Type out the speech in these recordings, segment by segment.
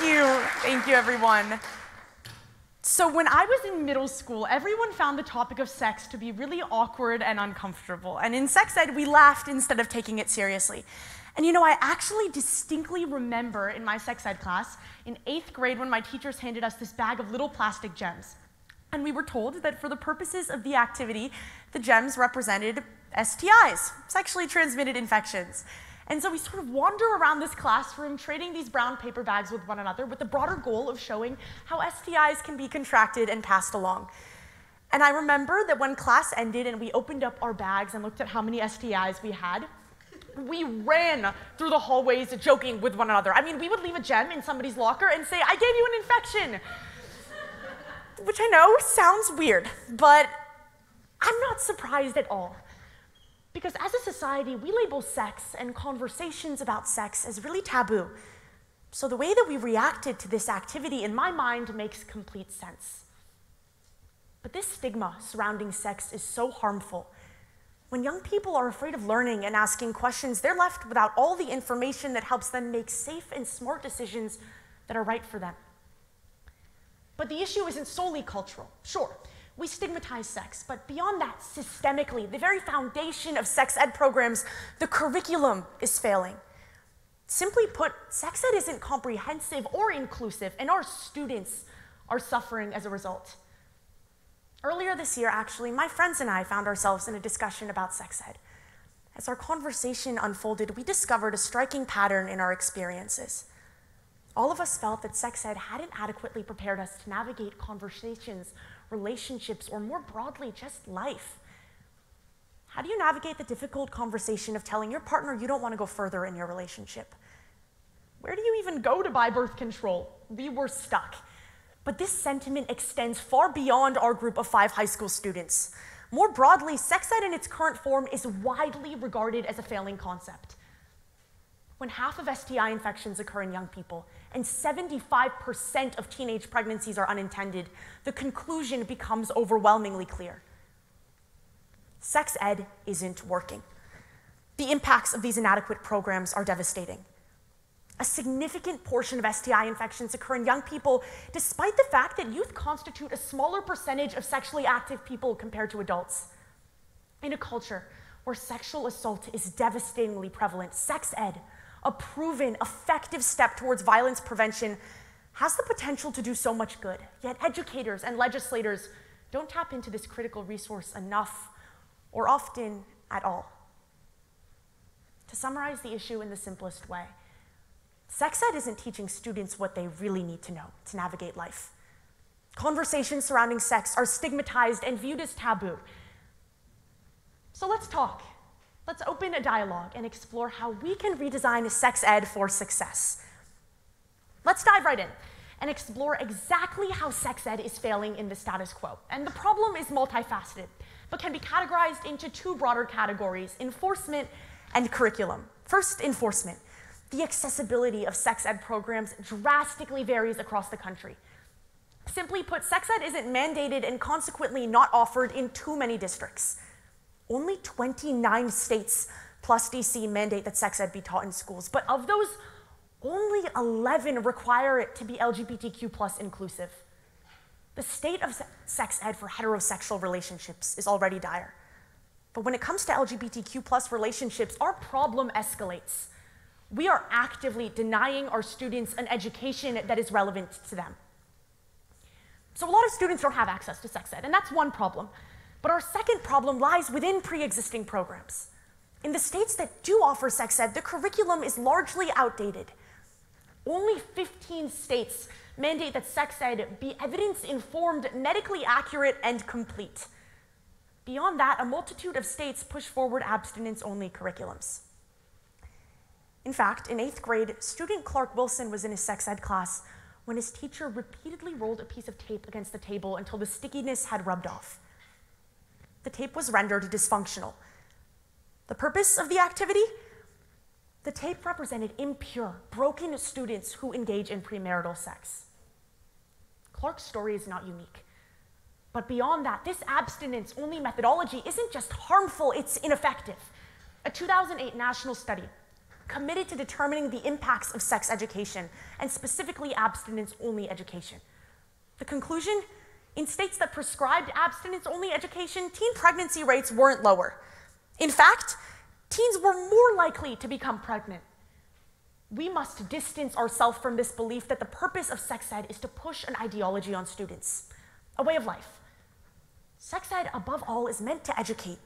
Thank you, everyone. So when I was in middle school, everyone found the topic of sex to be really awkward and uncomfortable. And in sex ed, we laughed instead of taking it seriously. And you know, I actually distinctly remember in my sex ed class in 8th grade when my teachers handed us this bag of little plastic gems. And we were told that for the purposes of the activity, the gems represented STIs, sexually transmitted infections. And so we sort of wander around this classroom trading these brown paper bags with one another with the broader goal of showing how STIs can be contracted and passed along. And I remember that when class ended and we opened up our bags and looked at how many STIs we had, we ran through the hallways joking with one another. I mean, we would leave a gem in somebody's locker and say, "I gave you an infection." Which I know sounds weird, but I'm not surprised at all. Because as a society, we label sex and conversations about sex as really taboo. So the way that we reacted to this activity, in my mind, makes complete sense. But this stigma surrounding sex is so harmful. When young people are afraid of learning and asking questions, they're left without all the information that helps them make safe and smart decisions that are right for them. But the issue isn't solely cultural. Sure, we stigmatize sex, but beyond that, systemically, the very foundation of sex ed programs, the curriculum is failing. Simply put, sex ed isn't comprehensive or inclusive, and our students are suffering as a result. Earlier this year, actually, my friends and I found ourselves in a discussion about sex ed. As our conversation unfolded, we discovered a striking pattern in our experiences. All of us felt that sex ed hadn't adequately prepared us to navigate conversations, relationships, or more broadly, just life. How do you navigate the difficult conversation of telling your partner you don't want to go further in your relationship? Where do you even go to buy birth control? We were stuck. But this sentiment extends far beyond our group of 5 high school students. More broadly, sex ed in its current form is widely regarded as a failing concept. When half of STI infections occur in young people and 75% of teenage pregnancies are unintended, the conclusion becomes overwhelmingly clear. Sex ed isn't working. The impacts of these inadequate programs are devastating. A significant portion of STI infections occur in young people, despite the fact that youth constitute a smaller percentage of sexually active people compared to adults. In a culture where sexual assault is devastatingly prevalent, sex ed, a proven, effective step towards violence prevention, has the potential to do so much good. Yet educators and legislators don't tap into this critical resource enough, or often at all. To summarize the issue in the simplest way, sex ed isn't teaching students what they really need to know to navigate life. Conversations surrounding sex are stigmatized and viewed as taboo. So let's talk. Let's open a dialogue and explore how we can redesign sex ed for success. Let's dive right in and explore exactly how sex ed is failing in the status quo. And the problem is multifaceted, but can be categorized into 2 broader categories: enforcement and curriculum. First, enforcement. The accessibility of sex ed programs drastically varies across the country. Simply put, sex ed isn't mandated and consequently not offered in too many districts. Only 29 states plus DC mandate that sex ed be taught in schools, but of those, only 11 require it to be LGBTQ+ inclusive. The state of sex ed for heterosexual relationships is already dire. But when it comes to LGBTQ+ relationships, our problem escalates. We are actively denying our students an education that is relevant to them. So a lot of students don't have access to sex ed, and that's one problem. But our second problem lies within pre-existing programs. In the states that do offer sex ed, the curriculum is largely outdated. Only 15 states mandate that sex ed be evidence-informed, medically accurate, and complete. Beyond that, a multitude of states push forward abstinence-only curriculums. In fact, in 8th grade, student Clark Wilson was in his sex ed class when his teacher repeatedly rolled a piece of tape against the table until the stickiness had rubbed off. The tape was rendered dysfunctional. The purpose of the activity? The tape represented impure, broken students who engage in premarital sex. Clark's story is not unique. But beyond that, this abstinence-only methodology isn't just harmful, it's ineffective. A 2008 national study committed to determining the impacts of sex education, and specifically abstinence-only education. The conclusion? In states that prescribed abstinence-only education, teen pregnancy rates weren't lower. In fact, teens were more likely to become pregnant. We must distance ourselves from this belief that the purpose of sex ed is to push an ideology on students, a way of life. Sex ed, above all, is meant to educate,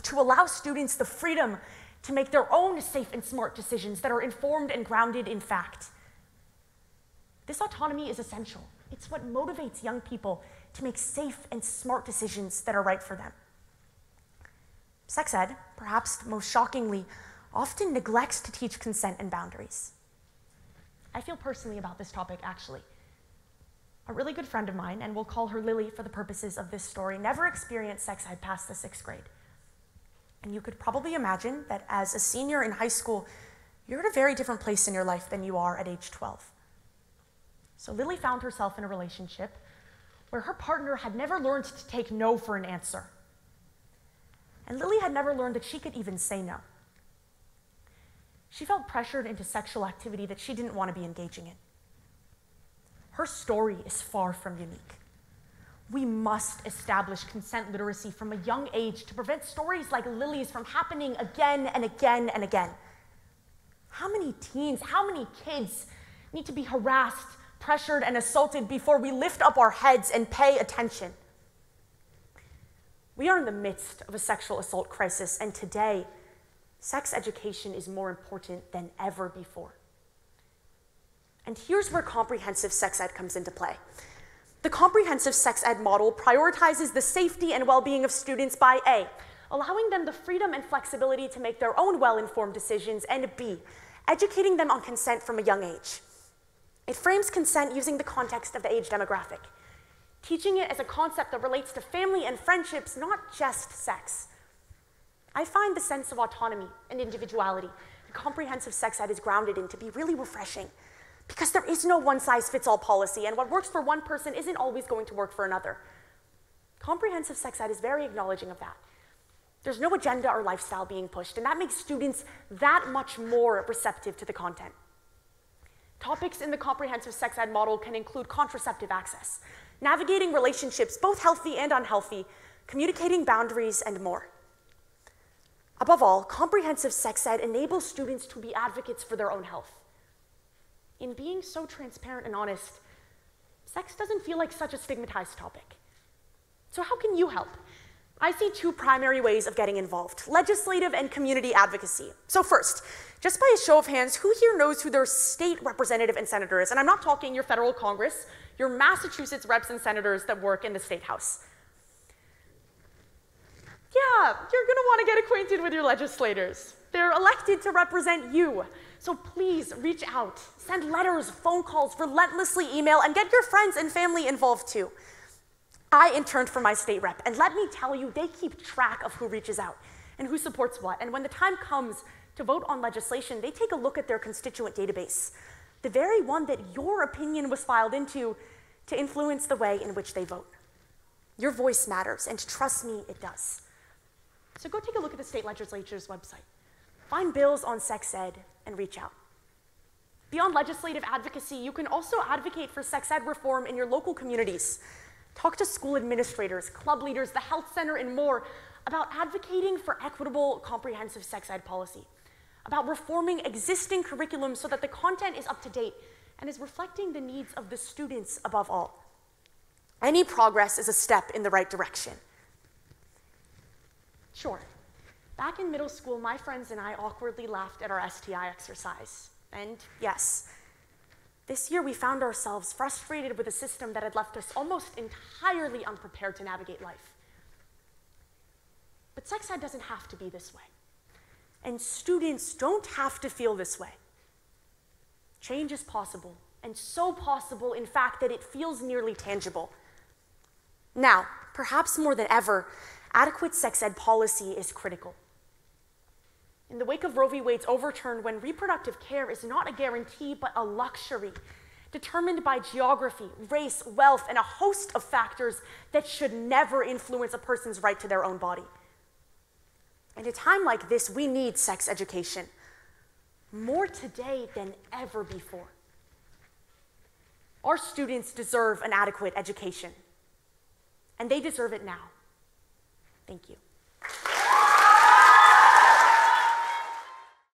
to allow students the freedom to make their own safe and smart decisions that are informed and grounded in fact. This autonomy is essential. It's what motivates young people to make safe and smart decisions that are right for them. Sex ed, perhaps most shockingly, often neglects to teach consent and boundaries. I feel personally about this topic, actually. A really good friend of mine, and we'll call her Lily for the purposes of this story, never experienced sex ed past the 6th grade. And you could probably imagine that as a senior in high school, you're at a very different place in your life than you are at age 12. So Lily found herself in a relationship where her partner had never learned to take no for an answer. And Lily had never learned that she could even say no. She felt pressured into sexual activity that she didn't want to be engaging in. Her story is far from unique. We must establish consent literacy from a young age to prevent stories like Lily's from happening again and again and again. How many teens, how many kids need to be harassed, pressured, and assaulted before we lift up our heads and pay attention? We are in the midst of a sexual assault crisis, and today, sex education is more important than ever before. And here's where comprehensive sex ed comes into play. The comprehensive sex ed model prioritizes the safety and well-being of students by A, allowing them the freedom and flexibility to make their own well-informed decisions, and B, educating them on consent from a young age. It frames consent using the context of the age demographic, teaching it as a concept that relates to family and friendships, not just sex. I find the sense of autonomy and individuality that comprehensive sex ed is grounded in to be really refreshing, because there is no one-size-fits-all policy, and what works for one person isn't always going to work for another. Comprehensive sex ed is very acknowledging of that. There's no agenda or lifestyle being pushed, and that makes students that much more receptive to the content. Topics in the comprehensive sex ed model can include contraceptive access, navigating relationships, both healthy and unhealthy, communicating boundaries, and more. Above all, comprehensive sex ed enables students to be advocates for their own health. In being so transparent and honest, sex doesn't feel like such a stigmatized topic. So how can you help? I see two primary ways of getting involved: legislative and community advocacy. So first, just by a show of hands, who here knows who their state representative and senator is? And I'm not talking your federal Congress, your Massachusetts reps and senators that work in the state house. Yeah, you're gonna wanna get acquainted with your legislators. They're elected to represent you. So please reach out, send letters, phone calls, relentlessly email, and get your friends and family involved too. I interned for my state rep, and let me tell you, they keep track of who reaches out and who supports what. And when the time comes to vote on legislation, they take a look at their constituent database, the very one that your opinion was filed into, to influence the way in which they vote. Your voice matters, and trust me, it does. So go take a look at the state legislature's website. Find bills on sex ed and reach out. Beyond legislative advocacy, you can also advocate for sex ed reform in your local communities. Talk to school administrators, club leaders, the health center, and more about advocating for equitable, comprehensive sex ed policy, about reforming existing curriculum so that the content is up to date and is reflecting the needs of the students above all. Any progress is a step in the right direction. Sure. Back in middle school, my friends and I awkwardly laughed at our STI exercise. And yes, this year we found ourselves frustrated with a system that had left us almost entirely unprepared to navigate life. But sex ed doesn't have to be this way. And students don't have to feel this way. Change is possible, and so possible, in fact, that it feels nearly tangible. Now, perhaps more than ever, adequate sex ed policy is critical. In the wake of Roe v. Wade's overturn, when reproductive care is not a guarantee but a luxury, determined by geography, race, wealth, and a host of factors that should never influence a person's right to their own body. At a time like this, we need sex education. more today than ever before. Our students deserve an adequate education, and they deserve it now. Thank you.